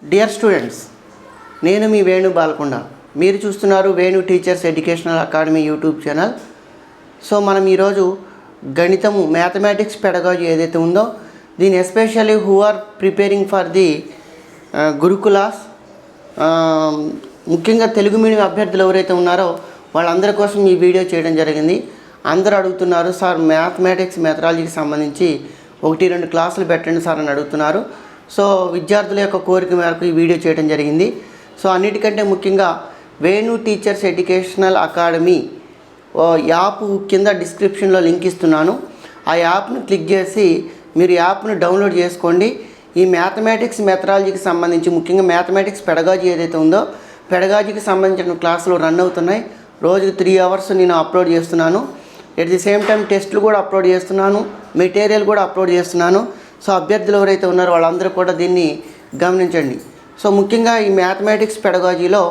Dear students, నేను మీ వేణు బాలకొండ. మీరు చూస్తున్నారు Venu teachers educational academy YouTube channel. So మనం ఈరోజు గణితము మ్యాథమెటిక్స్ పెడగాజీ ఏదైతే ఉందో దీని especially who are preparing for the Gurukulas, ముఖ్యంగా తెలుగు మీడియం అభ్యర్థులు ఎవరైతే ఉన్నారో వాళ్ళందరి కోసం ఈ వీడియో చేయడం జరిగింది. అందరూ అడుగుతున్నారు, సార్ మ్యాథమెటిక్స్ మెథడాలజీకి సంబంధించి 1-2 క్లాసులు పెట్టండి సార్ అని అడుగుతున్నారు. సో విద్యార్థుల యొక్క కోరిక మేరకు ఈ వీడియో చేయడం జరిగింది. సో అన్నిటికంటే ముఖ్యంగా Venu teachers educational academy app కింద డిస్క్రిప్షన్లో లింక్ ఇస్తున్నాను. ఆ యాప్ను క్లిక్ చేసి మీరు యాప్ను డౌన్లోడ్ చేసుకోండి. ఈ మ్యాథమెటిక్స్ మెథడాలజీకి సంబంధించి ముఖ్యంగా మ్యాథమెటిక్స్ పెడగాజీ ఏదైతే ఉందో పెడగాజీకి సంబంధించిన క్లాసులు రన్ అవుతున్నాయి. రోజుకి 3 అవర్స్ నేను అప్లోడ్ చేస్తున్నాను. ఎట్ ది సేమ్ టైం టెస్టులు కూడా అప్లోడ్ చేస్తున్నాను, మెటీరియల్ కూడా అప్లోడ్ చేస్తున్నాను. సో అభ్యర్థులు ఎవరైతే ఉన్నారో వాళ్ళందరూ కూడా దీన్ని గమనించండి. సో ముఖ్యంగా ఈ మ్యాథమెటిక్స్ పెడగాజీలో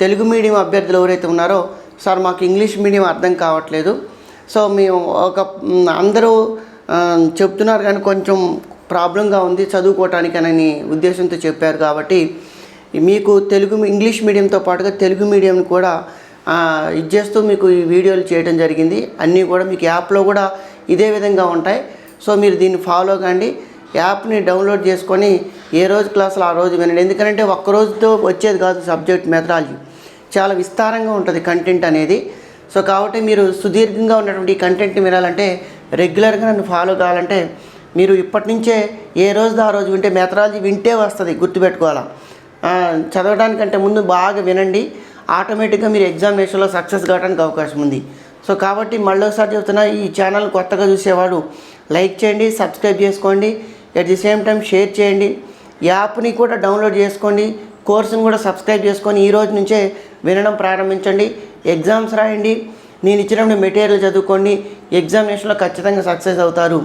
తెలుగు మీడియం అభ్యర్థులు ఎవరైతే ఉన్నారో, సార్ మాకు ఇంగ్లీష్ మీడియం అర్థం కావట్లేదు, సో మేము అందరూ చెప్తున్నారు కానీ కొంచెం ప్రాబ్లంగా ఉంది చదువుకోవటానికి అనే ఉద్దేశంతో చెప్పారు. కాబట్టి మీకు ఇంగ్లీష్ మీడియంతో పాటుగా తెలుగు మీడియం కూడా ఇచ్చేస్తూ మీకు ఈ వీడియోలు చేయడం జరిగింది. అన్నీ కూడా మీకు యాప్లో కూడా ఇదే విధంగా ఉంటాయి. సో మీరు దీన్ని ఫాలో కండి. యాప్ని డౌన్లోడ్ చేసుకొని ఏ రోజు క్లాసులు ఆ రోజు వినండి. ఎందుకంటే ఒక్క రోజుతో వచ్చేది కాదు సబ్జెక్ట్ మెథడాలజీ, చాలా విస్తారంగా ఉంటుంది కంటెంట్ అనేది. సో కాబట్టి మీరు సుదీర్ఘంగా ఉన్నటువంటి ఈ కంటెంట్ని వినాలంటే, రెగ్యులర్గా నన్ను ఫాలో కావాలంటే మీరు ఇప్పటి నుంచే ఏ రోజు ఆ రోజు వింటే మెథడాలజీ వింటే వస్తుంది, గుర్తుపెట్టుకోవాలా. చదవడానికంటే ముందు బాగా వినండి, ఆటోమేటిక్గా మీరు ఎగ్జామినేషన్లో సక్సెస్ కావడానికి అవకాశం ఉంది. సో కాబట్టి మళ్ళీసారి చెప్తున్నా, ఈ ఛానల్ కొత్తగా చూసేవాడు లైక్ చేయండి, సబ్స్క్రైబ్ చేసుకోండి, at the same time share చేయండి. యాప్ని కూడా డౌన్లోడ్ చేసుకోండి, కోర్సుని కూడా సబ్స్క్రైబ్ చేసుకొని ఈ రోజు నుంచే వినడం ప్రారంభించండి. ఎగ్జామ్స్ రాయండి, నేను ఇచ్చినప్పుడు మెటీరియల్ చదువుకోండి, ఎగ్జామినేషన్లో ఖచ్చితంగా సక్సెస్ అవుతారు.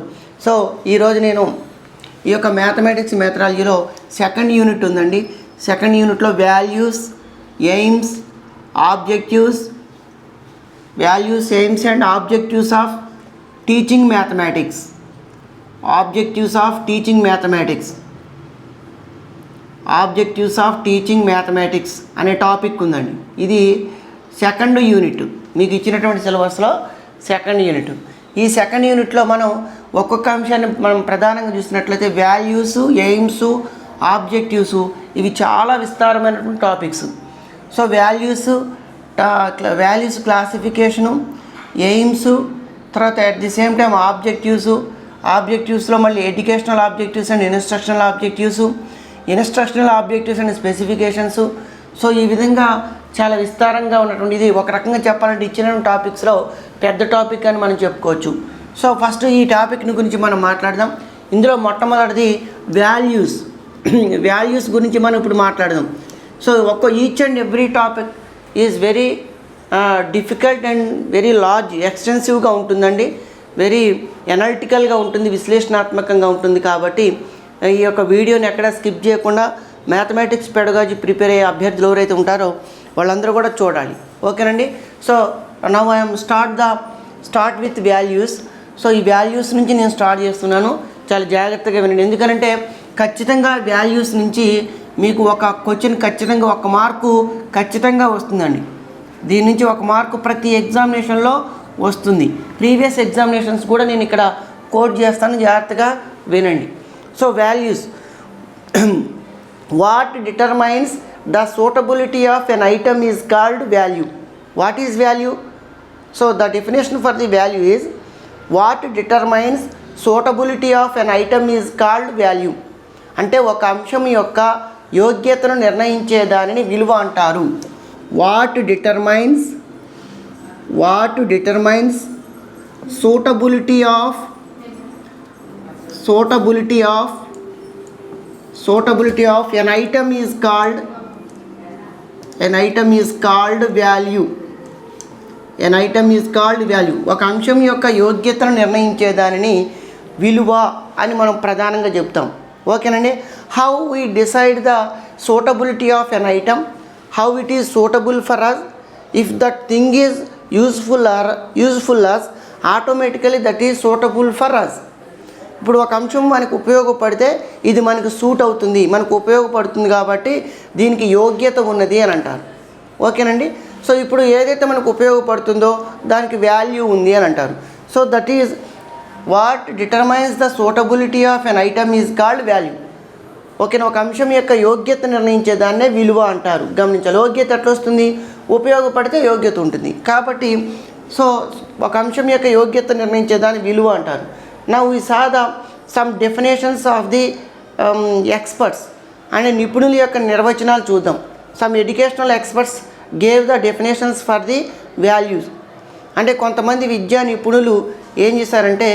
సో ఈరోజు నేను ఈ యొక్క మ్యాథమెటిక్స్ మెథడాలజీలో సెకండ్ యూనిట్ ఉందండి. సెకండ్ యూనిట్లో values, AIIMS, objectives and objectives of teaching mathematics, objectives of teaching mathematics అనే టాపిక్ ఉందండి. ఇది సెకండ్ యూనిట్, మీకు ఇచ్చినటువంటి సిలబస్లో సెకండ్ యూనిట్. ఈ సెకండ్ యూనిట్లో మనం ఒక్కొక్క అంశాన్ని మనం ప్రధానంగా చూసినట్లయితే వాల్యూస్, ఎయిమ్స్, ఆబ్జెక్టివ్స్ ఇవి చాలా విస్తారమైనటువంటి topics. So values classification, aims, తర్వాత అట్ ది సేమ్ టైం ఆబ్జెక్టివ్స్లో మళ్ళీ educational objectives and instructional objectives and specifications. So ఈ విధంగా చాలా విస్తారంగా ఉన్నటువంటి ఇది ఒక రకంగా చెప్పాలంటే ఇచ్చిన టాపిక్స్లో పెద్ద టాపిక్ అని మనం చెప్పుకోవచ్చు. సో ఫస్ట్ ఈ టాపిక్ని గురించి మనం మాట్లాడదాం. ఇందులో మొట్టమొదటిది వాల్యూస్ గురించి మనం ఇప్పుడు మాట్లాడదాం. So each and every topic is very difficult and very large, ఎక్స్టెన్సివ్గా ఉంటుందండి, వెరీ ఎనాలిటికల్గా ఉంటుంది, విశ్లేషణాత్మకంగా ఉంటుంది. కాబట్టి ఈ యొక్క వీడియోని ఎక్కడ స్కిప్ చేయకుండా మ్యాథమెటిక్స్ పెడగాజీ ప్రిపేర్ అయ్యే అభ్యర్థులు ఎవరైతే ఉంటారో వాళ్ళందరూ కూడా చూడాలి. ఓకేనండి. So now I'm start with values. So ఈ వాల్యూస్ నుంచి నేను స్టార్ట్ చేస్తున్నాను, చాలా జాగ్రత్తగా వినండి. ఎందుకంటే ఖచ్చితంగా వాల్యూస్ నుంచి మీకు ఒక క్వశ్చన్ ఖచ్చితంగా 1 మార్కు ఖచ్చితంగా వస్తుందండి. దీని నుంచి 1 మార్కు ప్రతి ఎగ్జామినేషన్లో వస్తుంది. ప్రీవియస్ ఎగ్జామినేషన్స్ కూడా నేను ఇక్కడ కోట్ చేస్తాను, జాగ్రత్తగా వినండి. So values, what determines the suitability of an item is called value. What is value? So the definition for the value is what determines suitability of an item is called value. అంటే ఒక అంశం యొక్క యోగ్యతను నిర్ణయించే దానిని విలువ అంటారు. What determines suitability of an item is called value. ఒక అంశం యొక్క యోగ్యతను నిర్ణయించే దానిని విలువ అని మనం ప్రధానంగా చెప్తాం. ఓకేనండి. How we decide the suitability of an item, how it is suitable for us, if that thing is useful us, automatically that is suitable for us. ఇప్పుడు ఒక అంశం మనకు ఉపయోగపడితే ఇది మనకు సూట్ అవుతుంది, మనకు ఉపయోగపడుతుంది కాబట్టి దీనికి యోగ్యత ఉన్నది అని అంటారు. ఓకేనండి. సో ఇప్పుడు ఏదైతే మనకు ఉపయోగపడుతుందో దానికి వాల్యూ ఉంది అని అంటారు. So that is what determines the suitability of an item is called value. ఓకేనా. ఒక అంశం యొక్క యోగ్యత నిర్ణయించే దాన్నే విలువ అంటారు. గమనించాలి. యోగ్యత ఎట్లా వస్తుంది? ఉపయోగపడితే యోగ్యత ఉంటుంది కాబట్టి సో ఒక అంశం యొక్క యోగ్యత నిర్ణయించే దాన్ని విలువ అంటారు. Now we saw the some definitions of the experts అంటే నిపుణుల యొక్క నిర్వచనాలు చూద్దాం. Some educational experts gave the definitions for the values. అంటే కొంతమంది విద్యా నిపుణులు ఏం చేశారంటే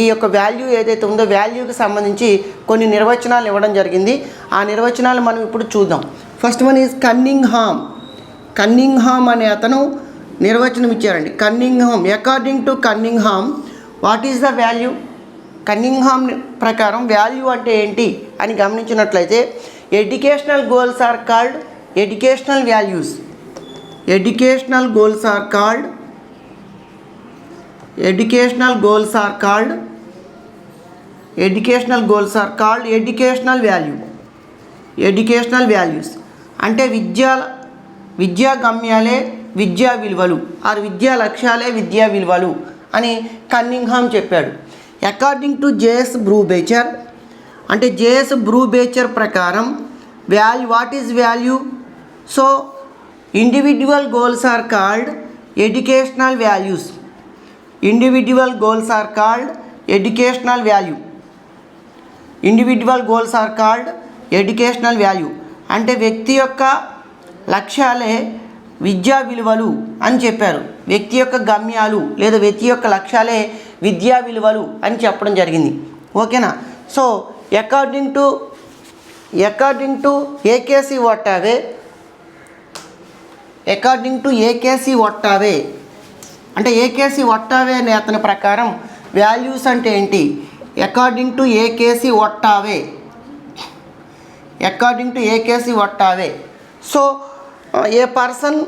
ఈ యొక్క వాల్యూ ఏదైతే ఉందో వాల్యూకి సంబంధించి కొన్ని నిర్వచనాలు ఇవ్వడం జరిగింది. ఆ నిర్వచనాలు మనం ఇప్పుడు చూద్దాం. ఫస్ట్ వన్ ఈజ్ కన్నింగ్హామ్ అనే అతను నిర్వచనం ఇచ్చారండి. Cunningham, according to Cunningham what is the value? Cunningham ప్రకారం వాల్యూ అంటే ఏంటి అని గమనించినట్లయితే educational goals are called educational values. Educational goals are called educational values. అంటే విద్యా గమ్యాలే విద్యా విలువలు ఆర్ విద్యా లక్ష్యాలే విద్యా విలువలు అని కన్నింగ్హామ్ చెప్పాడు. అకార్డింగ్ టు జేఎస్ బ్రూబేచర్ అంటే జేఎస్ బ్రూబేచర్ ప్రకారం what is value? So individual goals are called educational values. Individual goals are called educational value. అంటే వ్యక్తి యొక్క లక్ష్యాలే విద్యా విలువలు అని చెప్పారు. వ్యక్తి యొక్క గమ్యాలు లేదా వ్యక్తి యొక్క లక్ష్యాలే విద్యా విలువలు అని చెప్పడం జరిగింది. ఓకేనా. So according to AKC Ottaway అంటే ఏకేసి వట్టావే అనే అతని ప్రకారం వాల్యూస్ అంటే ఏంటి? According to AKC Ottaway so a person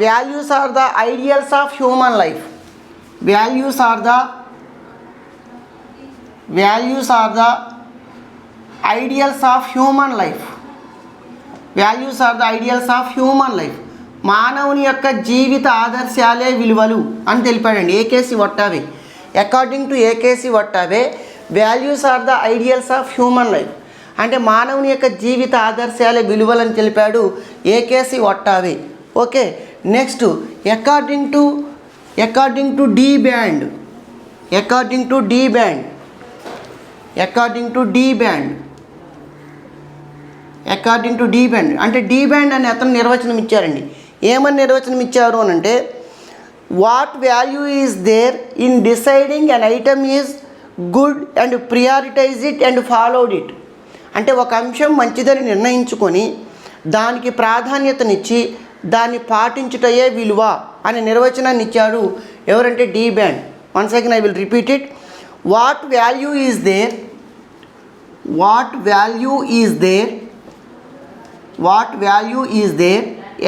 values are the ideals of human life. Values are the ideals of human life. మానవుని యొక్క జీవిత ఆదర్శాలే విలువలు అని తెలిపాడండి AKC Ottaway. According to AKC Ottaway values are the ideals of human life అంటే మానవుని యొక్క జీవిత ఆదర్శాలే విలువలని తెలిపాడు AKC Ottaway. Okay. Next according to D Band అంటే డి బ్యాండ్ అని అతను నిర్వచనం ఇచ్చారండి. ఏమని నిర్వచనం ఇచ్చారు అని అంటే what value is there in deciding an item is good and prioritise it and followed it. అంటే ఒక అంశం మంచిదని నిర్ణయించుకొని దానికి ప్రాధాన్యతనిచ్చి దాన్ని పాటించుటయే విలువ అనే నిర్వచనాన్ని ఇచ్చాడు ఎవరంటే D Band. Once again I will repeat it. What value is there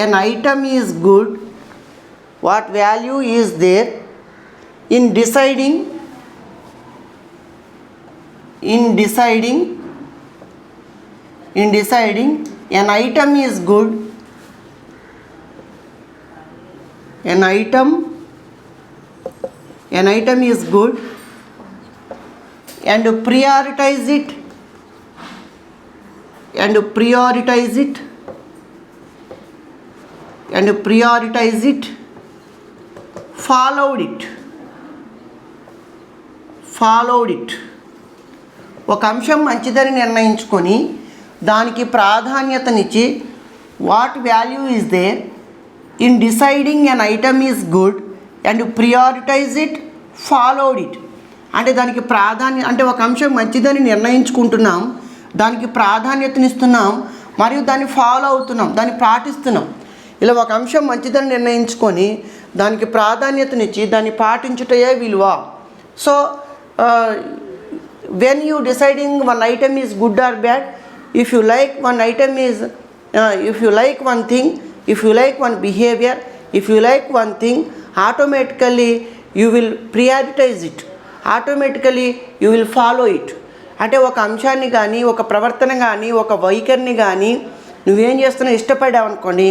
an item is good. What value is there in deciding an item is good. An item is good and prioritize it followed it. ఒక అంశం మంచిదని నిర్ణయించుకొని దానికి ప్రాధాన్యతనిచ్చి what value is there in deciding an item is good and prioritise it followed it. అంటే దానికి అంటే ఒక అంశం మంచిదని నిర్ణయించుకుంటున్నాం, దానికి ప్రాధాన్యతనిస్తున్నాం మరియు దాన్ని ఫాలో అవుతున్నాం, దాన్ని పాటిస్తున్నాం. ఇలా ఒక అంశం మంచిదని నిర్ణయించుకొని దానికి ప్రాధాన్యతనిచ్చి దాన్ని పాటించుటయే విలువ. So when you deciding one item is good or bad, if you like one item is if you like one thing, if you like one behavior, if you like one thing, automatically you will prioritize it automatically you will follow it. అంటే ఒక అంశాన్ని కానీ, ఒక ప్రవర్తన కానీ, ఒక వైఖరిని కానీ నువ్వేం చేస్తున్నావు, ఇష్టపడావు అనుకోండి,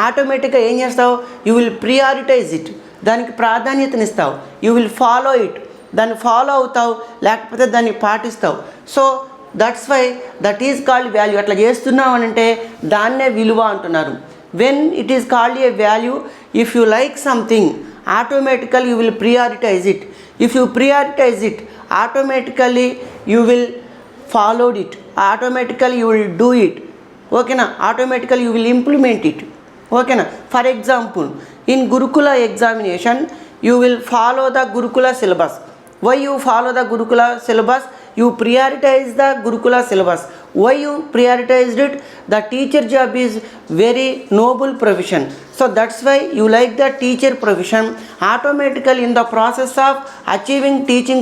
ఆటోమేటిక్గా ఏం చేస్తావు, యూ విల్ ప్రియారిటైజ్ ఇట్, దానికి ప్రాధాన్యతనిస్తావు. యూ విల్ ఫాలో ఇట్, దాన్ని ఫాలో అవుతావు, లేకపోతే దాన్ని పాటిస్తావు. So that's why that is called value. అట్లా చేస్తున్నావు అని అంటే దాన్నే విలువ అంటున్నారు. When it is called a value, if you like something automatical you will prioritise it. If you prioritise it automatically you will followed it, automatically you will do it. ఓకేనా, automatical you will implement it. ఓకేనా, for example in Gurukul examination you will follow the Gurukul syllabus. Why you follow the Gurukul syllabus? You prioritise the Gurukul syllabus. Why you prioritised it? The teacher job is very noble profession. So that's why you like the teacher profession. Automatically in the process of achieving teaching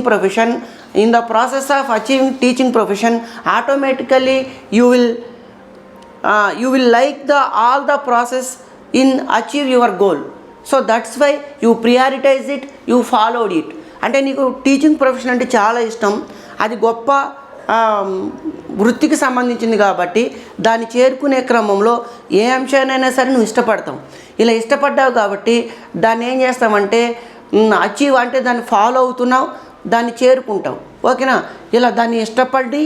profession, automatically you will like all the process in achieve your goal. So that's why you prioritize it, you followed it. అంటే నీకు teaching profession అంటే చాలా ఇష్టం, అది గొప్ప వృత్తికి సంబంధించింది కాబట్టి దాన్ని చేరుకునే క్రమంలో ఏ అంశాన్నైనా సరే నువ్వు ఇష్టపడతావు. ఇలా ఇష్టపడ్డావు కాబట్టి దాన్ని ఏం చేస్తామంటే అచీవ్, అంటే దాన్ని ఫాలో అవుతున్నావు, దాన్ని చేరుకుంటావు. ఓకేనా, ఇలా దాన్ని ఇష్టపడి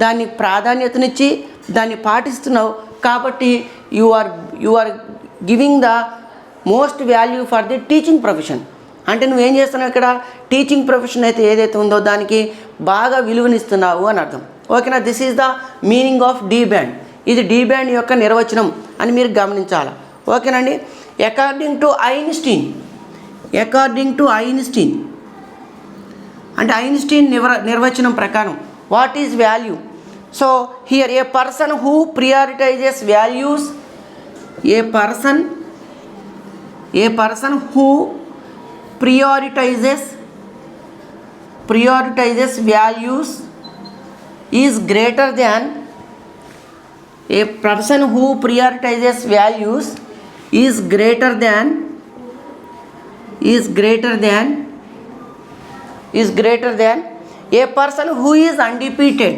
దాన్ని ప్రాధాన్యతనిచ్చి దాన్ని పాటిస్తున్నావు కాబట్టి you are giving the most value for the teaching profession. అంటే నువ్వేం చేస్తున్నావు ఇక్కడ, టీచింగ్ ప్రొఫెషన్ అయితే ఏదైతే ఉందో దానికి బాగా విలువనిస్తున్నావు అని అర్థం. ఓకేనా, this is the meaning of D Band. ఇది డీ బ్యాండ్ యొక్క నిర్వచనం అని మీరు గమనించాలి. ఓకేనండి, అకార్డింగ్ టు ఐన్స్టీన్ అంటే ఐన్స్టీన్ నిర్వచనం ప్రకారం what is value? So here a person who prioritises values, a person who prioritizes values is greater than, a person who prioritizes values is greater than a person who is undefeated.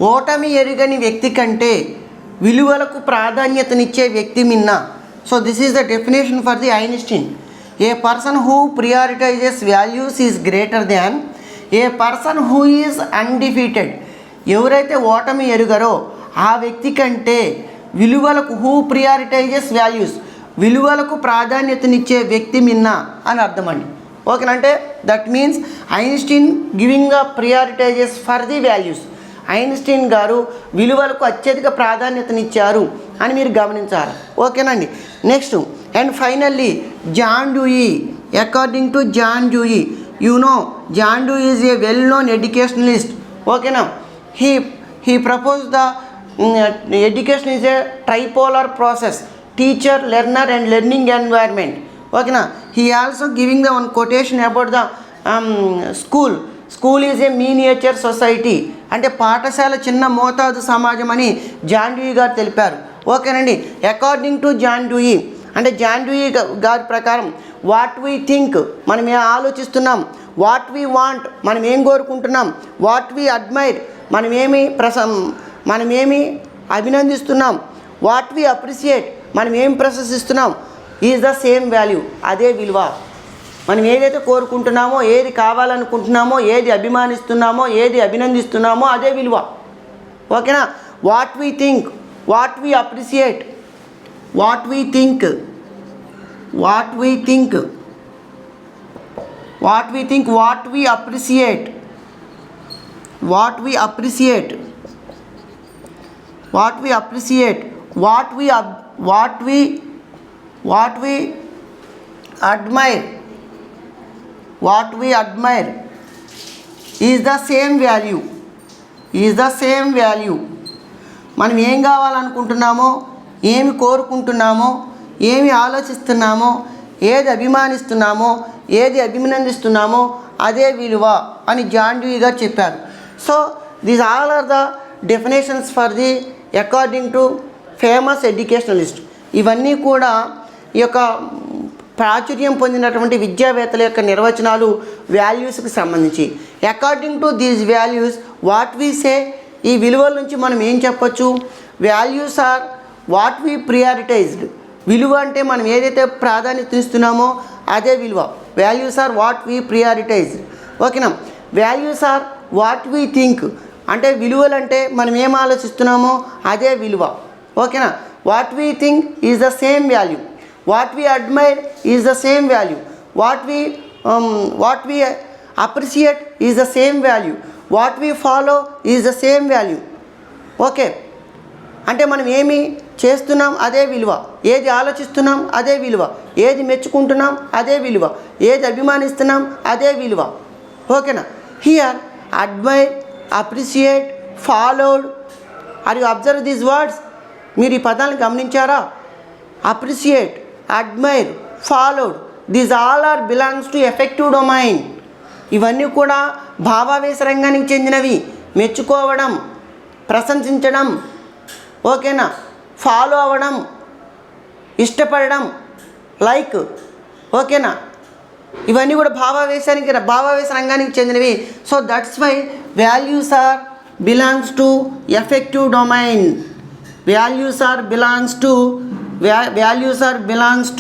ఓటమి ఎరుగని వ్యక్తి కంటే విలువలకు ప్రాధాన్యతనిచ్చే వ్యక్తి మిన్న. So this is the definition for the Einstein. A person who prioritises values is greater than a person who is undefeated. ఎవరైతే ఓటమి ఎరుగరో ఆ వ్యక్తి కంటే విలువలకు, హూ ప్రియారిటైజెస్ వాల్యూస్, విలువలకు ప్రాధాన్యతనిచ్చే వ్యక్తి మిన్న అని అర్థం అండి. ఓకేనంటే that means Einstein giving the prioritises for the values. Einstein garu విలువలకు అత్యధిక ప్రాధాన్యతనిచ్చారు అని మీరు గమనించాలి. ఓకేనండి, next and finally John Dewey. According to John Dewey, you know John Dewey is a well known educationalist. ఓకేనా, he proposed the education is a tripolar process, teacher, learner and learning environment. Okay, he also giving the one quotation about the school is a miniature society. అంటే పాఠశాల చిన్న మోతాదు సమాజం అని John Dewey గారు తెలిపారు. ఓకేనండి, అకార్డింగ్ టు జాన్ డ్యూయి అంటే జాన్ డ్యూయి గారి ప్రకారం వాట్ వీ థింక్, మనం ఏం ఆలోచిస్తున్నాం, వాట్ వీ వాంట్, మనం ఏం కోరుకుంటున్నాం, వాట్ వీ అడ్మైర్, మనమేమి అభినందిస్తున్నాం, వాట్ వీ అప్రిషియేట్, మనం ఏం ప్రశంసిస్తున్నాం, ఈజ్ ద సేమ్ వాల్యూ, అదే విలువ. మనం ఏదైతే కోరుకుంటున్నామో, ఏది కావాలనుకుంటున్నామో, ఏది అభిమానిస్తున్నామో, ఏది అభినందిస్తున్నామో అదే విలువ. ఓకేనా, what we think, what we appreciate, what we think, what we appreciate, what we appreciate, what we admire is the same value. మనం ఏం కావాలనుకుంటున్నామో, ఏమి కోరుకుంటున్నామో, ఏమి ఆలోచిస్తున్నామో, ఏది అభిమానిస్తున్నామో, ఏది అభినందిస్తున్నామో అదే విలువ అని జాన్ డ్యూయి గారు చెప్పారు. So these all are the definitions for the according to famous educationalist. ఇవన్నీ కూడా ఈ యొక్క ప్రాచుర్యం పొందినటువంటి విద్యావేత్తల యొక్క నిర్వచనాలు వాల్యూస్కి సంబంధించి. According to these values what we say, ఈ విలువల నుంచి మనం ఏం చెప్పొచ్చు? Values are what we prioritised. విలువ అంటే మనం ఏదైతే ప్రాధాన్యత ఇస్తున్నామో అదే విలువ. Values are what we prioritised. ఓకేనా. Values are what we think. అంటే విలువలు అంటే మనం ఏం ఆలోచిస్తున్నామో అదే విలువ. ఓకేనా. What we think is the same value. What we admire is the same value. What we appreciate is the same value. What we follow is the same value. Okay. అంటే మనం ఏమి చేస్తున్నాం అదే విలువ, ఏది ఆలోచిస్తున్నాం అదే విలువ, ఏది మెచ్చుకుంటున్నాం అదే విలువ, ఏది అభిమానిస్తున్నాం అదే విలువ. ఓకేనా. Here admire, appreciate, followed. Are you observe these words? మీరు ఈ పదాలను గమనించారా? Appreciate, admire, followed, these all are belongs to effective domain. ఇవన్నీ కూడా భావావేశ రంగానికి చెందినవి. మెచ్చుకోవడం, ప్రశంసించడం, ఓకేనా, ఫాలో అవ్వడం, ఇష్టపడడం, లైక్, ఓకేనా, ఇవన్నీ కూడా భావావేశ రంగానికి చెందినవి. So that's why values are belongs to effective domain. Values are belongs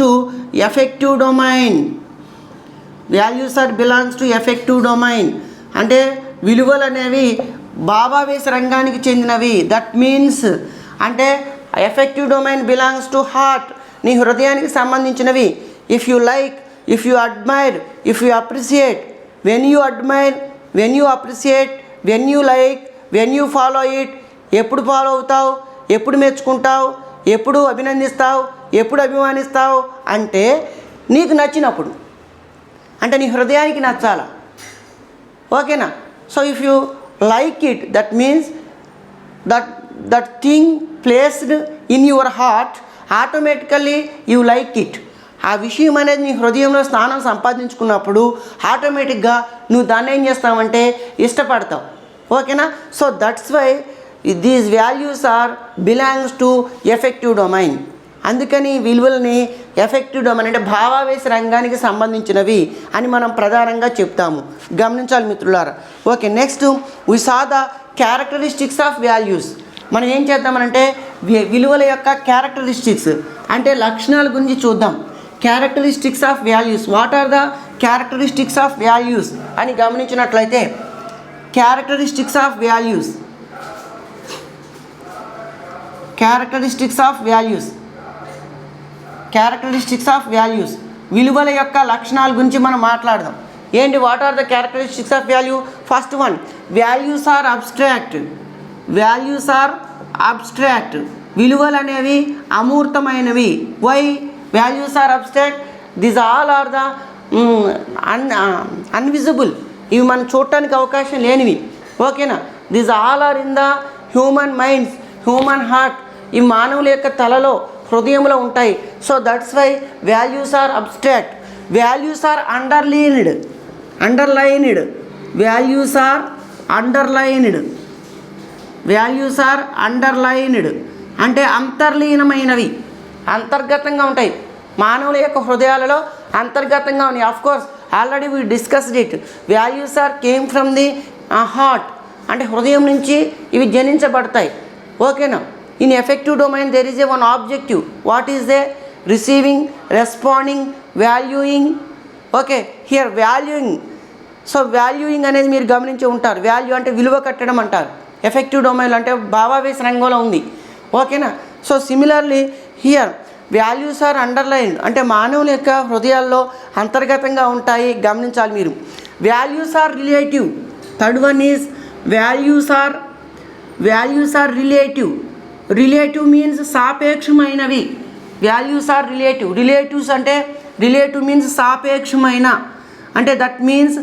to effective domain. Values are belongs to effective domain అంటే విలువలు అనేవి భావావేశ రంగానికి చెందినవి. దట్ మీన్స్ అంటే effective domain belongs to heart. నీ హృదయానికి సంబంధించినవి. If you like, if you admire, if you appreciate. When you admire, when you appreciate, when you like, when you follow it. ఎప్పుడు ఫాలో అవుతావు, ఎప్పుడు మెచ్చుకుంటావు, ఎప్పుడు అభినందిస్తావు, ఎప్పుడు అభిమానిస్తావు అంటే నీకు నచ్చినప్పుడు, అంటే నీ హృదయానికి నచ్చాల. ఓకేనా. So if you like it, that means that thing placed in your heart, automatically you like it. ఆ విషయం అనేది నీ హృదయంలో స్థానం సంపాదించుకున్నప్పుడు ఆటోమేటిక్గా నువ్వు దాన్ని ఏం చేస్తావంటే ఇష్టపడతావు. ఓకేనా. So that's why these values are belongs to effective domain. అందుకని విలువలని ఎఫెక్టివ్ డొమైన్ అంటే భావావేశ రంగానికి సంబంధించినవి అని మనం ప్రధానంగా చెప్తాము. గమనించాలి మిత్రులారా. Okay. Next we saw the characteristics of values. మనం ఏం చేద్దామనంటే విలువల యొక్క క్యారెక్టరిస్టిక్స్ అంటే లక్షణాల గురించి చూద్దాం. Characteristics of values. What are the characteristics of values అని గమనించినట్లయితే characteristics of values, characteristics of values, characteristics of values విలువల యొక్క లక్షణాల గురించి మనం మాట్లాడదాం. ఏంటి? What are the characteristics of value? First one, values are abstract. Values are abstract. విలువలు అనేవి అమూర్తమైనవి. Why values are abstract? This all are the invisible. ఇవి మనం చూడటానికి అవకాశం లేనివి. ఓకేనా. This all are in the human minds, human heart. ఈ మానవుల యొక్క తలలో, హృదయంలో ఉంటాయి. So that's why values are abstract. Values are underlined. Values are underlined. Values are underlined అంటే అంతర్లీనమైనవి, అంతర్గతంగా ఉంటాయి. మానవుల యొక్క హృదయాలలో అంతర్గతంగా ఉన్నాయి. Of course already we discussed it. Values are came from the heart అంటే హృదయం నుంచి ఇవి జనించబడతాయి. ఓకేనా. In effective domain there is a one objective. What is they? Receiving, responding, valuing. Okay. Here valuing. So valuing అనేది మీరు గమనించి ఉంటారు. వాల్యూ అంటే విలువ కట్టడం అంటారు. ఎఫెక్టివ్ డొమైన్ అంటే భావావేశ రంగంలో ఉంది. ఓకేనా. So similarly here values are underlined అంటే మానవుల యొక్క హృదయాల్లో అంతర్గతంగా ఉంటాయి. గమనించాలి మీరు. Values are relative. Third one is values are relative. Relative means సాపేక్షమైనవి. Values are relative. రిలేటివ్స్ అంటే రిలేటివ్ మీన్స్ సాపేక్షమైన అంటే that means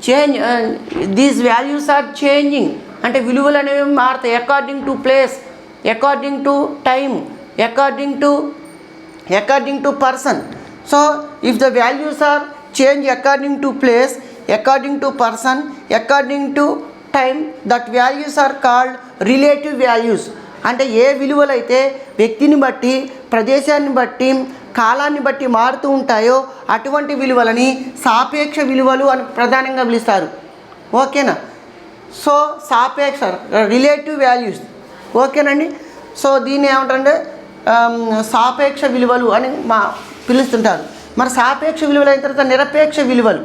change. These values are changing అంటే విలువలు అనేవి మారుతాయి. According to place, according to time, according to person. So if the values are change according to place, according to person, according to time, that values are called relative values. అంటే ఏ విలువలు అయితే వ్యక్తిని బట్టి, ప్రదేశాన్ని బట్టి, కాలాన్ని బట్టి మారుతూ ఉంటాయో అటువంటి విలువలని సాపేక్ష విలువలు అని ప్రధానంగా పిలుస్తారు. ఓకేనా? సో సాపేక్ష రిలేటివ్ వాల్యూస్. ఓకేనండి. సో దీన్ని ఏమంటారంటే సాపేక్ష విలువలు అని పిలుస్తుంటారు. మరి సాపేక్ష విలువలు అయిన తర్వాత నిరపేక్ష విలువలు,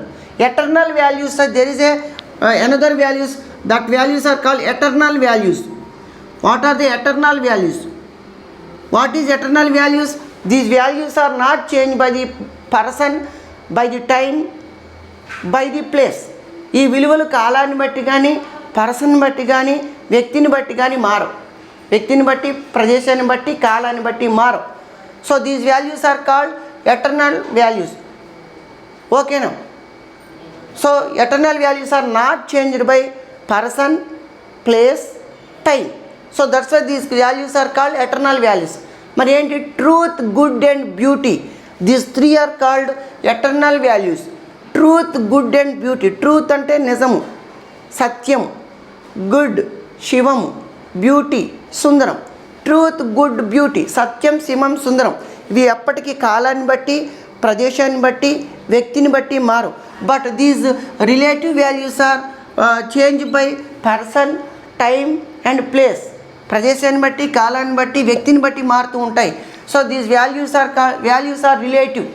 eternal values. There is another values, that values are called eternal values. What are the eternal values? What is eternal values? These values are not change by the person, by the time, by the place. ఈ విలువలు కాలాన్ని బట్టి కానీ, person బట్టి కానీ, వ్యక్తిని బట్టి కానీ మారవు. వ్యక్తిని బట్టి, ప్రదేశాన్ని బట్టి, కాలాన్ని బట్టి మారవు. So these values are called eternal values. ఓకేనా? So eternal values are not changed by person, place, time. So that's why these values are called eternal values. మరి ఏంటి? Truth, good and beauty. These three are called eternal values. Truth, good and beauty. Truth అంటే నిజము, సత్యం. Good శివము, beauty సుందరం. Truth, good, beauty, సత్యం, శివం, సుందరం. ఇవి ఎప్పటికీ కాలాన్ని బట్టి, ప్రదేశాన్ని బట్టి, వ్యక్తిని బట్టి మారు. But these relative values are change by person, time and place. ప్రదేశాన్ని బట్టి, కాలాన్ని బట్టి, వ్యక్తిని బట్టి మారుతూ ఉంటాయి. So these values are relative,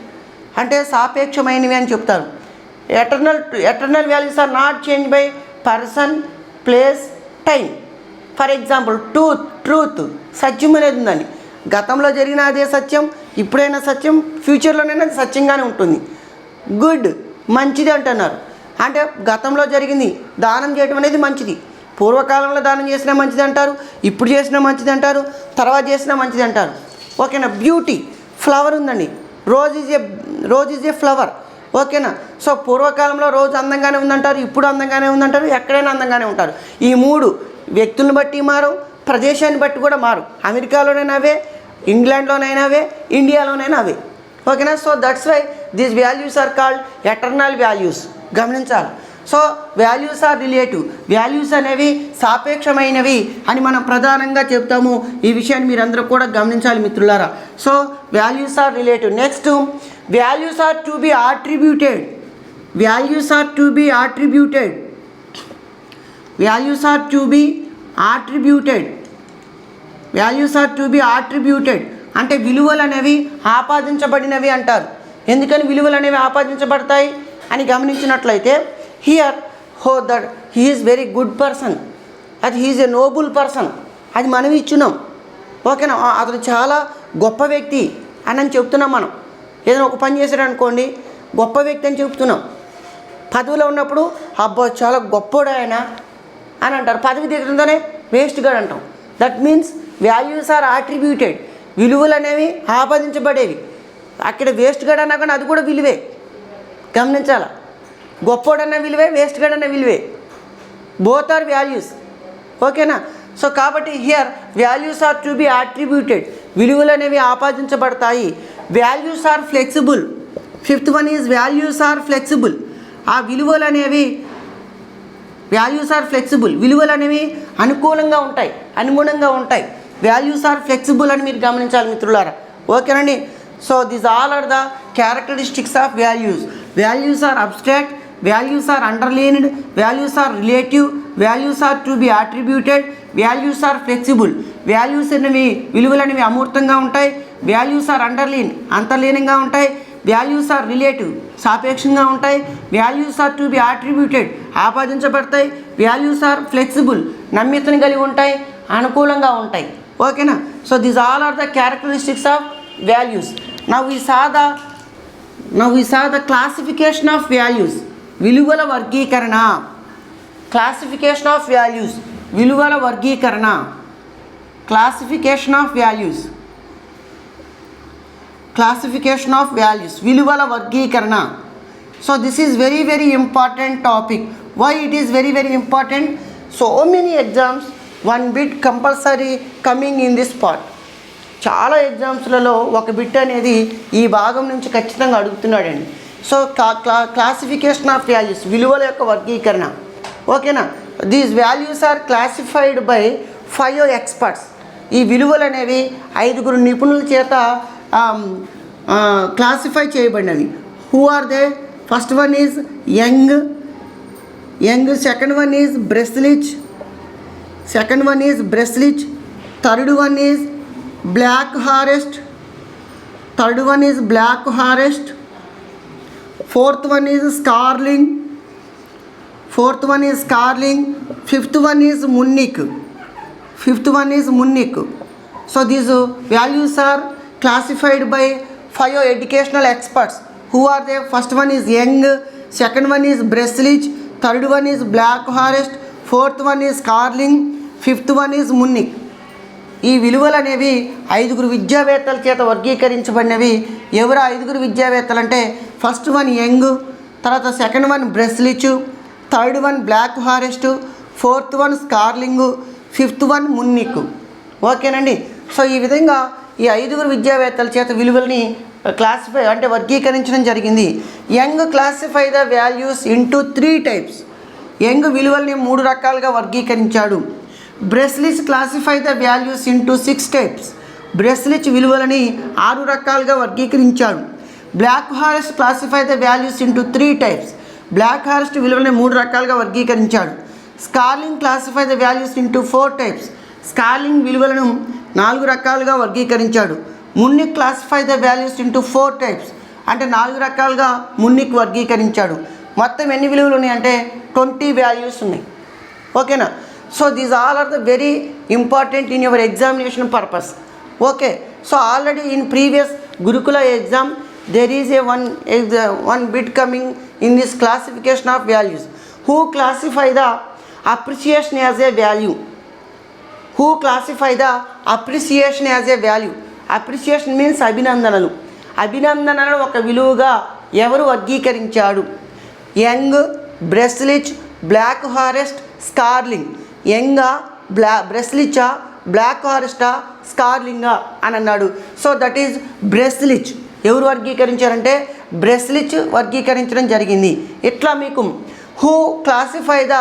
అంటే సాపేక్షమైనవి అని చెప్తారు. Eternal values are not change by person, place, time. For example truth, సత్యం అనేది ఉందండి. గతంలో జరిగిన అదే సత్యం, ఇప్పుడైనా సత్యం, ఫ్యూచర్లోనైనా అది సత్యంగానే ఉంటుంది. గుడ్, మంచిది అంటున్నారు. అంటే గతంలో జరిగింది, దానం చేయడం అనేది మంచిది. పూర్వకాలంలో దానం చేసినా మంచిది అంటారు, ఇప్పుడు చేసినా మంచిది అంటారు, తర్వాత చేసినా మంచిది అంటారు. ఓకేనా? బ్యూటీ, ఫ్లవర్ ఉందండి. Rose is a flower. ఓకేనా? సో పూర్వకాలంలో రోజు అందంగానే ఉందంటారు, ఇప్పుడు అందంగానే ఉందంటారు, ఎక్కడైనా అందంగానే ఉంటారు. ఈ మూడు వ్యక్తులను బట్టి మారు, ప్రదేశాన్ని బట్టి కూడా మారు. అమెరికాలోనైనా అవే, ఇంగ్లాండ్లోనైనా అవే, ఇండియాలోనైనా అవే. ఓకేనా? So that's why these values are called eternal values. గమనించాలి. So values are relative. Values అనేవి సాపేక్షమైనవి అని మనం ప్రధానంగా చెప్తాము. ఈ విషయాన్ని మీరందరూ కూడా గమనించాలి మిత్రులారా. So values are relative. Next, values are to be attributed. Values are to be attributed. Values are to be attributed. Values are to be attributed అంటే విలువలు అనేవి ఆపాదించబడినవి అంటారు. ఎందుకని విలువలు అనేవి ఆపాదించబడతాయి అని గమనించినట్లయితే, here that he is very good person, అది he is a noble person, అది మనం ఇచ్చున్నాం. ఓకేనా? అతను చాలా గొప్ప వ్యక్తి అని చెప్తున్నాం. మనం ఏదైనా ఒక పని చేశాడు అనుకోండి, గొప్ప వ్యక్తి అని చెప్తున్నాం. పదవిలో ఉన్నప్పుడు అబ్బా చాలా గొప్పోడు ఆయన అని అంటారు. పదవి దిగడంతోనే వేస్ట్గా అంటాం. That means values are attributed. విలువలు అనేవి ఆపాదించబడేవి. అక్కడ వేస్ట్గా అన్నా కానీ అది కూడా విలువే. గమనించాల. గొప్పోడన్న విలువే, వేస్ట్గా అన్న విలువే. Both are values. ఓకేనా? సో కాబట్టి here values are to be attributed. విలువలు అనేవి ఆపాదించబడతాయి. Values are flexible. Fifth one is values are flexible. ఆ విలువలు అనేవి వాల్యూస్ ఆర్ ఫ్లెక్సిబుల్. విలువలు అనేవి అనుకూలంగా ఉంటాయి, అనుగుణంగా ఉంటాయి. వాల్యూస్ ఆర్ ఫ్లెక్సిబుల్ అని మీరు గమనించాలి మిత్రులారా. ఓకేనండి? So these all are the characteristics of values. Values are abstract, values are underlined, values are relative, values are to be attributed, values are flexible. Values అనేవి, విలువలు అనేవి అమూర్తంగా ఉంటాయి. వాల్యూస్ ఆర్ అండర్లైన్, అంతర్లీనంగా ఉంటాయి. వాల్యూస్ ఆర్ రిలేటివ్, సాపేక్షంగా ఉంటాయి. Values are to be attributed, ఆపాదించబడతాయి. Values are flexible, నమ్యతను కలిగి ఉంటాయి, అనుకూలంగా ఉంటాయి. ఓకేనా? So these all are the characteristics of values. Now we saw the classification of values. విలువల వర్గీకరణ. క్లాసిఫికేషన్ ఆఫ్ వాల్యూస్, విలువల వర్గీకరణ. Classification of values, classification of values, విలువల వర్గీకరణ. So this is very very important topic. Why it is very very important? So many exams, one bit compulsory coming in this part. చాలా ఎగ్జామ్స్లలో ఒక bit అనేది ఈ భాగం నుంచి ఖచ్చితంగా అడుగుతున్నాడండి. సో క్లాసిఫికేషన్ ఆఫ్ వాల్యూస్, విలువల యొక్క వర్గీకరణ. ఓకేనా? These values are classified by 5 experts. ఈ విలువలు అనేవి 5 నిపుణుల చేత క్లాసిఫై చేయబడినవి. Who are they? First one is Young, second one is Breslich, third one is black forest, fourth one is Scarling, fifth one is Munnik. So these values are classified by 5 educational experts. Who are they? First one is Young, second one is Breslin, third one is Black Forest, fourth one is Carling, fifth one is Munich. ఈ విలువలు అనేవి 5 విద్యావేత్తల చేత వర్గీకరించబడినవి. ఎవరు 5 విద్యావేత్తలు అంటే first one Young, తర్వాత second one Breslich, third one black forest, fourth one Scarling, fifth one Munnik. ఓకేనండి. So ఈ విధంగా ఈ 5 విద్యావేత్తల చేత విలువల్ని క్లాసిఫై అంటే వర్గీకరించడం జరిగింది. Young classify the values into 3 types. Young విలువల్ని 3 రకాలుగా వర్గీకరించాడు. Breslich classify the values into 6 types. Breslich విలువలని 6 రకాలుగా వర్గీకరించాడు. Black forest classify the values into 3 types. Black forest విలువలని 3 రకాలుగా వర్గీకరించాడు. Scarling classify the values into 4 types. Scarling విలువలను 4 రకాలుగా వర్గీకరించాడు. Munnik classify the values into 4 types అంటే 4 రకాలుగా మున్నిక్ వర్గీకరించాడు. మొత్తం ఎన్ని విలువలు ఉన్నాయంటే 20 వాల్యూస్ ఉన్నాయి. ఓకేనా. So these all are the very important in your examination purpose. Okay. So already in previous Gurukula exam there is one bit coming in this classification of values. Who classify the appreciation as a value? Who classify the appreciation as a value? Appreciation means అభినందనలు. అభినందనలు ఒక విలువగా ఎవరు వర్గీకరించాడు? Young, Breslich, black forest, Scarling. యంగా, బ్రెస్లిచా, బ్లాక్ ఫారెస్టా, స్కార్లింగా అని అన్నాడు. So that is Breslich. ఎవరు వర్గీకరించారంటే బ్రెస్లిచ్ వర్గీకరించడం జరిగింది. ఇట్లా మీకు who classify the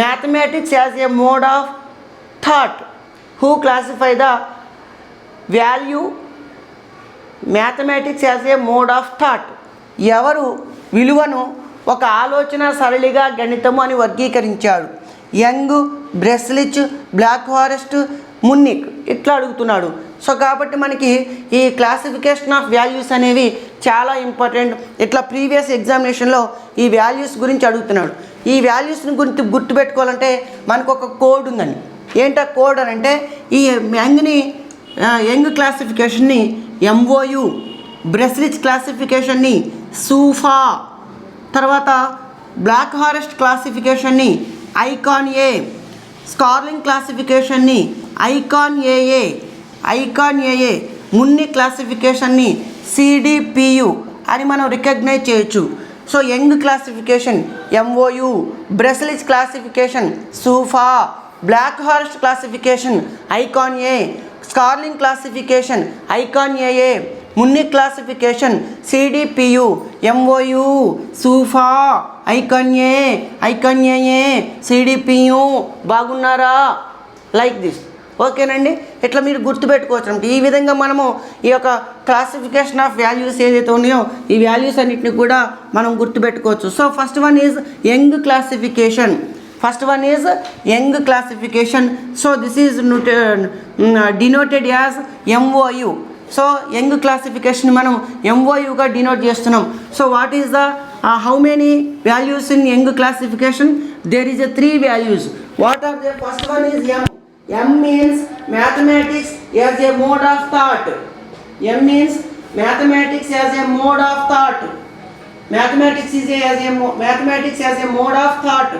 mathematics as a mode of thought. Who classify the value mathematics as a mode of thought. ఎవరు విలువను ఒక ఆలోచన సరళిగా గణితము అని వర్గీకరించాడు? Young, Breslich, black forest, Munnik ఇట్లా అడుగుతున్నాడు. సో కాబట్టి మనకి ఈ క్లాసిఫికేషన్ ఆఫ్ వాల్యూస్ అనేవి చాలా ఇంపార్టెంట్. ఇట్లా ప్రీవియస్ ఎగ్జామినేషన్లో ఈ వాల్యూస్ గురించి అడుగుతున్నాడు. ఈ వాల్యూస్ని గురించి గుర్తుపెట్టుకోవాలంటే మనకు ఒక కోడ్ ఉందని. ఏంటా కోడ్ అని అంటే ఈ యంగ్ క్లాసిఫికేషన్ని MOU, బ్రెస్లిచ్ క్లాసిఫికేషన్ని సూఫా, తర్వాత బ్లాక్ ఫారెస్ట్ క్లాసిఫికేషన్ని ఐకాన్ ఏ, స్కార్లింగ్ క్లాసిఫికేషన్ని ఐకాన్ ఏఏ, మున్ని క్లాసిఫికేషన్ని CDPU అని మనం రికగ్నైజ్ చేయొచ్చు. So Young classification MOU, Breslich classification సూఫా, బ్లాక్ ఫారెస్ట్ క్లాసిఫికేషన్ ఐకాన్ ఏ, స్కార్లింగ్ క్లాసిఫికేషన్ ఐకాన్ ఏఏ, మున్ని క్లాసిఫికేషన్ CDPU, MOU, సూఫా, ఐకాన్ ఏఏ, CDPU. బాగున్నారా? Like this. ఓకేనండి. ఇట్లా మీరు గుర్తుపెట్టుకోవచ్చు అంటే ఈ విధంగా మనము ఈ యొక్క క్లాసిఫికేషన్ ఆఫ్ వాల్యూస్ ఏదైతే ఉన్నాయో ఈ వాల్యూస్ అన్నిటిని కూడా మనం గుర్తుపెట్టుకోవచ్చు. So first one is Young classification. So this is denoted as MOU. సో యంగ్ క్లాసిఫికేషన్ మనం MOUగా డినోట్ చేస్తున్నాం. So what is the how many values in Young classification? There is 3 values. What are they? First one is M. M means mathematics as a mode of thought. Mathematics as a mode of thought.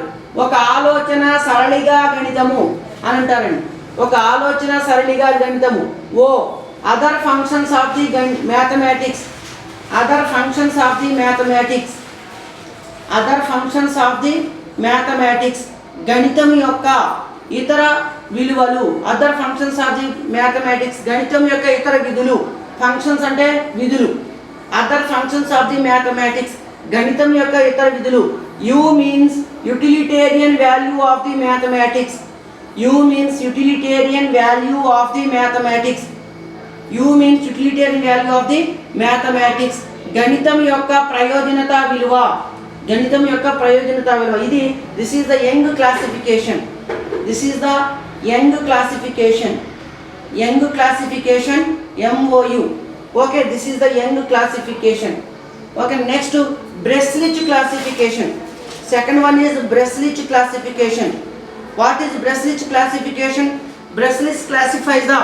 ఒక ఆలోచన సరళిగా గణితము అని అంటారండి. ఒక ఆలోచన సరళిగా గణితము. Other functions of the mathematics. గణితం యొక్క ఇతర విలువలు. Other functions of the mathematics. గణితం యొక్క ఇతర విధులు. ఫంక్షన్స్ అంటే విధులు. Other functions of the mathematics. గణితం యొక్క ఇతర విధులు. U means utilitarian value of the mathematics. U means utilitarian value of the mathematics. U means utilitarian value of the mathematics. గణితం యొక్క ప్రయోజనత విలువ. గణితం యొక్క ప్రయోజనత విలువ. ఇది this is the Young classification. This is the Young classification. Young classification MOU. Okay, this is the Young classification. Okay, next Breslich classification. Second one is Breslich classification. What is Breslich classification? Breslich classifies the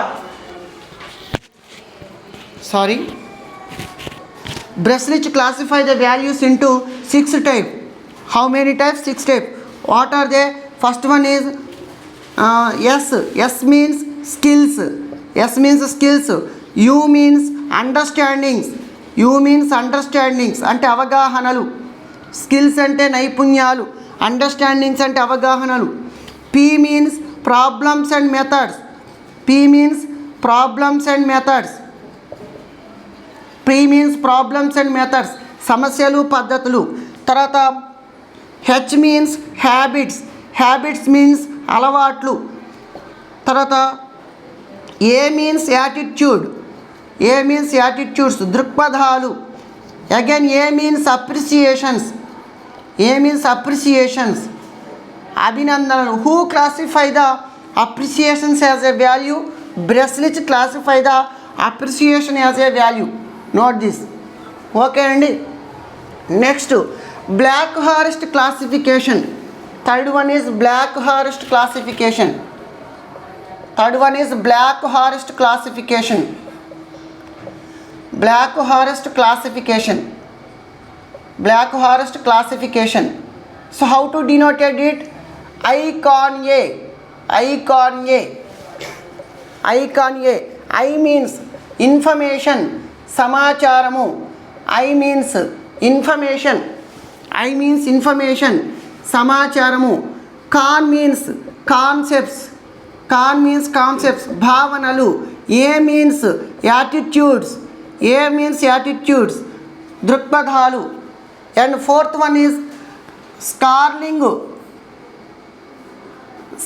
Breslich classify the values into 6 types. How many types? 6 types. What are they? First one is S. S means skills. S means skills. U means understandings. U means understandings అంటే అవగాహనలు. Skills అంటే నైపుణ్యాలు. Understandings అంటే అవగాహనలు. P means problems and methods. P means problems and methods. P means problems and methods. సమస్యలు పద్ధతులు. తర్వాత H means habits. Habits means అలవాట్లు. తర్వాత A means attitude. A means attitudes, దృక్పథాలు. Again A means appreciations. A means appreciations. అభినందనలు. Who classify the appreciations as a value? Breslich classify the appreciation as a value. Note this. Okay అండి. Next Blackhurst classification. Third one is Blackhurst classification. Third one is Blackhurst classification. Blackhurst classification. Blackhurst classification. So how to denote it? Icon A. Icon A. Icon A. I means information. సమాచారము. I means information. I means information. సమాచారము. Con means concepts. Con means concepts. భావనలు. A means attitudes. A means attitudes. దృక్పథాలు. And fourth one is Scarling.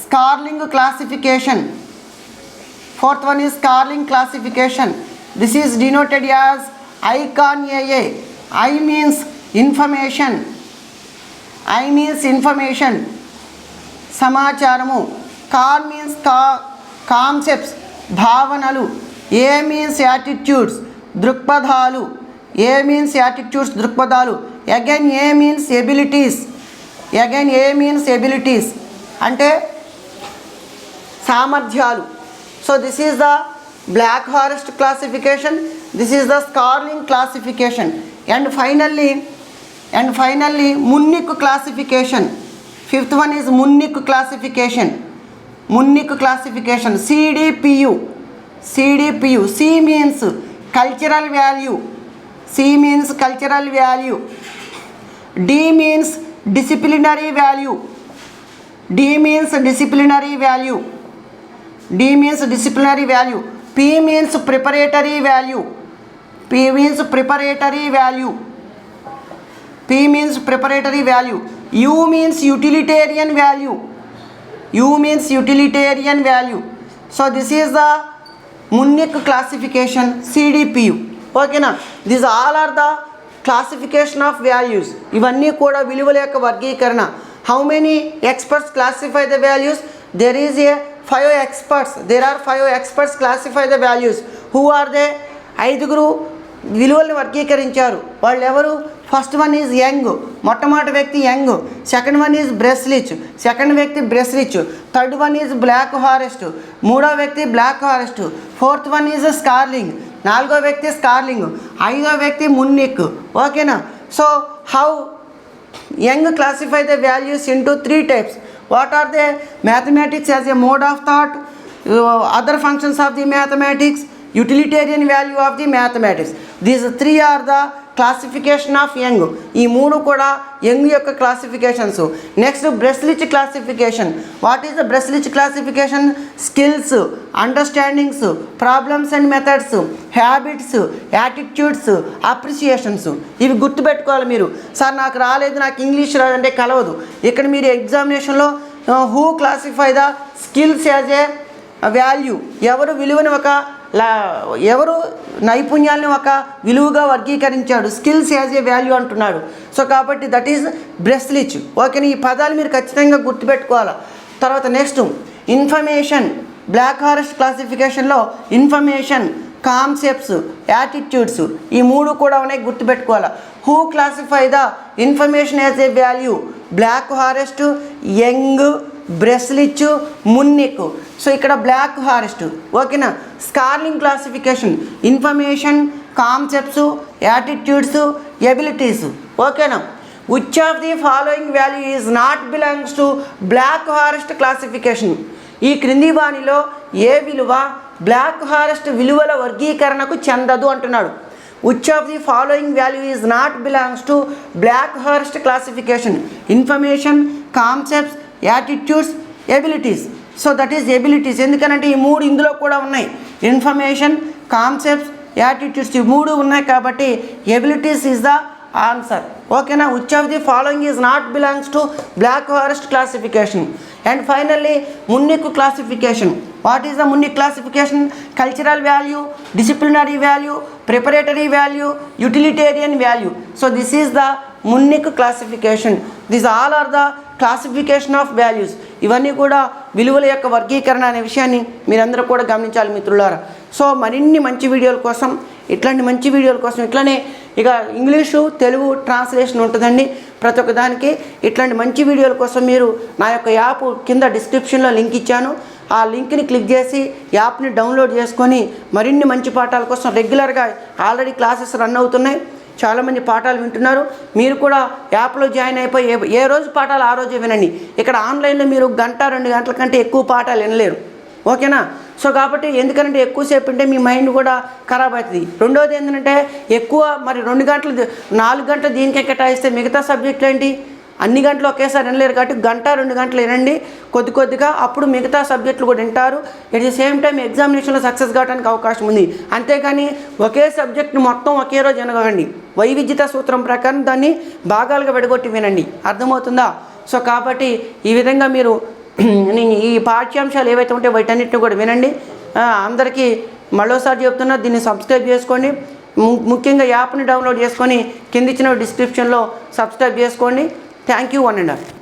Scarling classification. Fourth one is Scarling classification. This is denoted as Icon AA. I means information. I means information. సమాచారము. Con means concepts. భావనలు. A means attitudes. దృక్పథాలు. A means attitudes, దృక్పథాలు. Again A means abilities. Again A means abilities. అంటే సామర్థ్యాలు. So this is the Blackhurst classification. This is the Scarling classification. And finally Munich classification. Fifth one is Munich classification. Munich classification. CDPU. CDPU. C means cultural value. C means cultural value. D means disciplinary value. D means disciplinary value. D means disciplinary value. P means preparatory value. P means preparatory value. P means preparatory value. U means utilitarian value. U means utilitarian value. So this is the Munich classification, CDPU. Okay na? These all are the classification of values. ఇవన్నీ కూడా విలువల యొక్క వర్గీకరణ. How many experts classify the values? There is a 5 experts. There are 5 experts classify the values. Who are they? 5 విలువలను వర్గీకరించారు. వాళ్ళు ఎవరు? First one is Young. మొట్టమొదటి వ్యక్తి Young. Second one is Breslich. సెకండ్ వ్యక్తి Breslich. Third one is black forest. మూడో వ్యక్తి black forest. Fourth one is Scarling. నాలుగో వ్యక్తి స్కార్లింగ్. ఐదో వ్యక్తి మున్నిక్. ఓకేనా? So how Young classify the values into 3 types. What are they? Mathematics as a mode of thought, other functions of the mathematics, utilitarian value of the mathematics. These 3 are the classification of young. ఈ 3 కూడా Young యొక్క క్లాసిఫికేషన్స్. Next Breslich classification. What is the Breslich classification? Skills, understandings, problems and methods, habits, attitudes, appreciations. ఇవి గుర్తుపెట్టుకోవాలి మీరు. Sir నాకు రాలేదు, నాకు ఇంగ్లీష్ రాదంటే కలవదు. ఇక్కడ మీరు ఎగ్జామినేషన్లో who classify the skills as a value, ఎవరు విలువని ఎవరు నైపుణ్యాలను ఒక విలువగా వర్గీకరించాడు, స్కిల్స్ యాజ్ ఏ వాల్యూ అంటున్నాడు. సో కాబట్టి దట్ ఈజ్ బ్రెస్లిచ్. ఓకేనా, ఈ పదాలు మీరు ఖచ్చితంగా గుర్తుపెట్టుకోవాలి. తర్వాత నెక్స్ట్ ఇన్ఫర్మేషన్. బ్లాక్ ఫారెస్ట్ క్లాసిఫికేషన్లో ఇన్ఫర్మేషన్, కాన్సెప్ట్స్, యాటిట్యూడ్స్ ఈ మూడు కూడా ఉన్నాయి, గుర్తుపెట్టుకోవాలి. Who classify the information as a value, black forest, Young, Breslich, Munnik. So ఇక్కడ బ్లాక్ ఫారెస్ట్. ఓకేనా, Scarling classification information, concepts, attitudes, abilities. ఓకేనా, which of the following value is not belongs to black forest classification. ఈ క్రింది వాణిలో ఏ విలువ black forest విలువల వర్గీకరణకు చెందదు అంటున్నాడు. Which of the following value is not belongs to black forest classification, information, concepts, attitudes, abilities. So that is abilities. ఎందుకనంటే ఈ మూడు ఇందులో కూడా ఉన్నాయి, ఇన్ఫర్మేషన్, కాన్సెప్ట్స్, యాటిట్యూడ్స్ ఈ మూడు ఉన్నాయి కాబట్టి ఎబిలిటీస్ ఈజ్ ద ఆన్సర్. ఓకేనా, which of the following is not belongs to black forest classification. And finally Munnik classification. What is the Munnik classification? Cultural value, disciplinary value, preparatory value, utilitarian value. So this is the Munnik classification. This all are the classification of values. ఇవన్నీ కూడా విలువల యొక్క వర్గీకరణ అనే విషయాన్ని మీరందరూ కూడా గమనించాలి మిత్రులారా. సో మరిన్ని మంచి వీడియోల కోసం, ఇట్లాంటి మంచి వీడియోల కోసం ఇట్లానే ఇక ఇంగ్లీషు తెలుగు ట్రాన్స్లేషన్ ఉంటుందండి ప్రతి ఒక్క దానికి. ఇట్లాంటి మంచి వీడియోల కోసం మీరు నా యొక్క యాప్ కింద డిస్క్రిప్షన్లో లింక్ ఇచ్చాను, ఆ లింక్ని క్లిక్ చేసి యాప్ని డౌన్లోడ్ చేసుకొని మరిన్ని మంచి పాఠాల కోసం రెగ్యులర్గా ఆల్రెడీ క్లాసెస్ రన్ అవుతున్నాయి, చాలామంది పాఠాలు వింటున్నారు. మీరు కూడా యాప్లో జాయిన్ అయిపోయి ఏ రోజు పాఠాలు ఆ రోజే వినండి. ఇక్కడ ఆన్లైన్లో మీరు 1-2 గంటల కంటే ఎక్కువ పాఠాలు వినలేరు. ఓకేనా, సో కాబట్టి ఎందుకంటే ఎక్కువసేపు ఉంటే మీ మైండ్ కూడా ఖరాబ్ అవుతుంది. రెండోది ఏంటంటే ఎక్కువ మరి 2 గంటలు 4 గంటలు దీనికే కేటాయిస్తే మిగతా సబ్జెక్టులు ఏంటి, అన్ని గంటలు ఒకేసారి వినలేరు కాబట్టి 1-2 గంటలు వినండి కొద్ది కొద్దిగా, అప్పుడు మిగతా సబ్జెక్టులు కూడా వింటారు. ఎట్ ది సేమ్ టైం ఎగ్జామినేషన్లో సక్సెస్ కావడానికి అవకాశం ఉంది. అంతేగాని ఒకే సబ్జెక్ట్ని మొత్తం ఒకే రోజు వినకండి, వైవిధ్యత సూత్రం ప్రకారం దాన్ని భాగాలుగా విడగొట్టి వినండి. అర్థమవుతుందా? సో కాబట్టి ఈ విధంగా మీరు ఈ పాఠ్యాంశాలు ఏవైతే ఉంటే వాటన్నిటిని కూడా వినండి. అందరికీ మరోసారి చెప్తున్నా, దీన్ని సబ్స్క్రైబ్ చేసుకోండి. ముఖ్యంగా యాప్ని డౌన్లోడ్ చేసుకొని కింద ఇచ్చిన డిస్క్రిప్షన్లో సబ్స్క్రైబ్ చేసుకోండి. Thank you 1 and all.